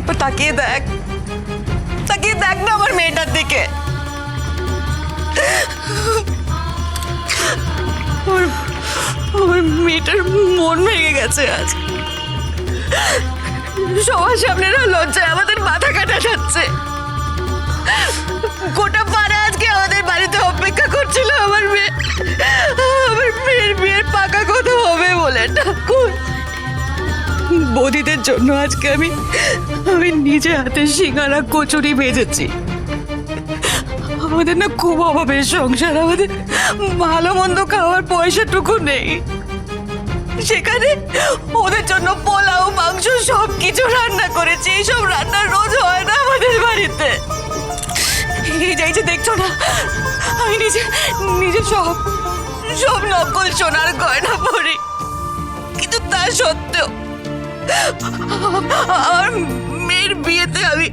একবার তাকিয়ে দেখ, তাকিয়ে দেখ না আমার মেয়েটার দিকে। আমার মেয়েটার মন ভেঙে গেছে আজ। সবার সামনে লজ্জায় আমাদের মাথা কাটা যাচ্ছে। গোটা পাড়া আজকে আমাদের বাড়িতে অপেক্ষা করছিল আমার মেয়ের বিয়ের পাকা কথা হবে বলে। ঠাকুর, বৌদিদের জন্য আজকে আমি নিজে হাতে সিঙ্গারা কচুরি ভেজেছি। আমাদের না খুব অভাবের সংসার, আমাদের ভালো মন্দ খাওয়ার পয়সাটুকু নেই। সেখানে ওদের জন্য পোলাও মাংস সবকিছু রান্না করেছি। এইসব রান্না রোজ হয় না আমাদের বাড়িতে। এই যে দেখছো না, আমি নিজে সব নকল সোনার গয়না পরি, কিন্তু তা সত্ত্বেও আমার মেয়ের বিয়েতে আমি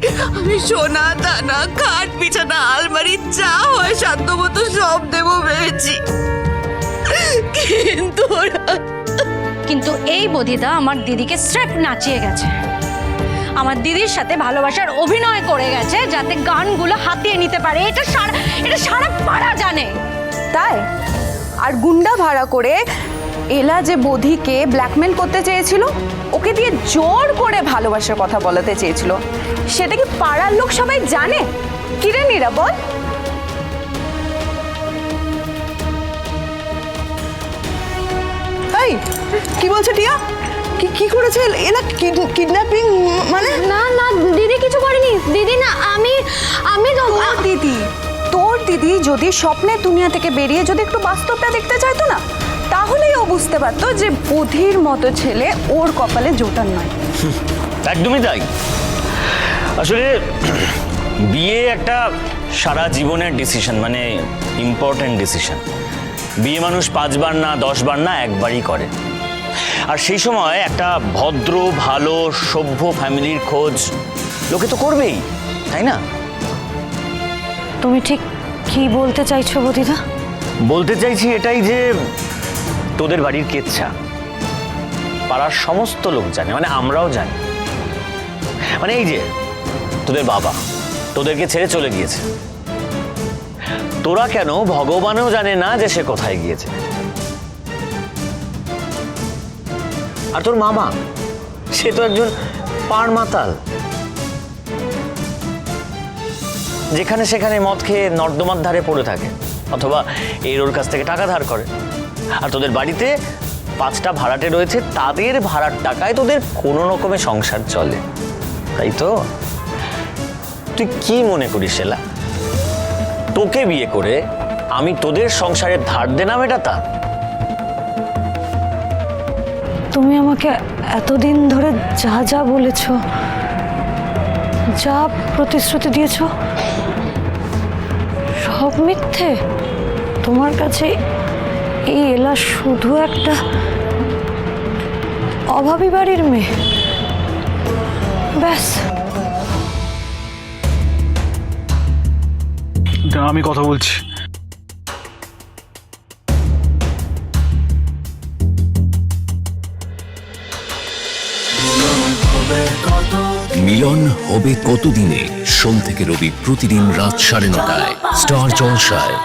সোনা দানা খাট বিছানা আলমারি যা হয় সাধ্যমতো সব দেবো ভেবেছি। কিন্তু এই বদিদা আমার দিদিকে স্রেফ নাচিয়ে গেছে, আমার দিদির সাথে ভালোবাসার অভিনয় করে গেছে যাতে গানগুলো হাতিয়ে নিতে পারে। এটা সারা পাড়া জানে। তাই আর গুন্ডা ভাড়া করে এলা যে বধিকে ব্ল্যাকমেল করতে চেয়েছিল, ওকে দিয়ে জোর করে ভালোবাসার কথা বলাতে চেয়েছিল, সেটা কি পাড়ার লোক সবাই জানে? কিরে নীরা বল। এই কি বলছে টিয়া? কি করেছে এলা? কিডন্যাপিং মানে? না না দিদি কিছু করেনি। দিদি না, আমি তোর দিদি যদি স্বপ্নের দুনিয়া থেকে বেরিয়ে যদি একটু বাস্তবটা দেখতে চাইতো না, তাহলেই ও বুঝতে পারতো যে বধির মতো ছেলে ওর কপালে জোটার নয়। একদমই তাই। আসলে বিয়ে একটা সারা জীবনের ডিসিশন, মানে ইম্পর্টেন্ট ডিসিশন। বিয়ে মানুষ 5 বার না 10 বার না একবারই করে। আর সেই সময় একটা ভদ্র ভালো সভ্য ফ্যামিলির খোঁজ লোকে তো করবেই, তাই না? তুমি ঠিক কি বলতে চাইছো বদিদা? বলতে চাইছি এটাই যে তোদের বাড়ির কেচ্ছা পাড়ার সমস্ত লোক জানে, মানে আমরাও জানি। মানে এই যে তোদের বাবা তোদেরকে ছেড়ে চলে গিয়েছে, তোরা কেন ভগবানও জানে না যে সে কোথায় গিয়েছে। আর তোর মামা সে তো একজন পাড় মাতাল, যেখানে সেখানে মদ খেয়ে নর্দমার ধারে পড়ে থাকে, অথবা ওর কাছ থেকে টাকা ধার করে। আর তোদের বাড়িতে 5টা ভাড়াটে রয়েছে, তাদের ভাড়ার টাকায় তোদের কোনো রকমে সংসার চলে, তাই তো? তুই কি মনে করিস এলা, তোকে বিয়ে করে আমি তোদের সংসারের ধার দেনা মেটাতা? তুমি আমাকে এতদিন ধরে যা যা বলেছ, যা প্রতিশ্রুতি দিয়েছ, সব মিথ্যে? তোমার কাছে এই এলা শুধু একটা অভাবী বাড়ির মেয়ে, ব্যাস? আমি কথা বলছি। মিলন হবে কতদিনে? সোম থেকে রবি প্রতিদিন রাত 9:30টায় স্টার জলসায়।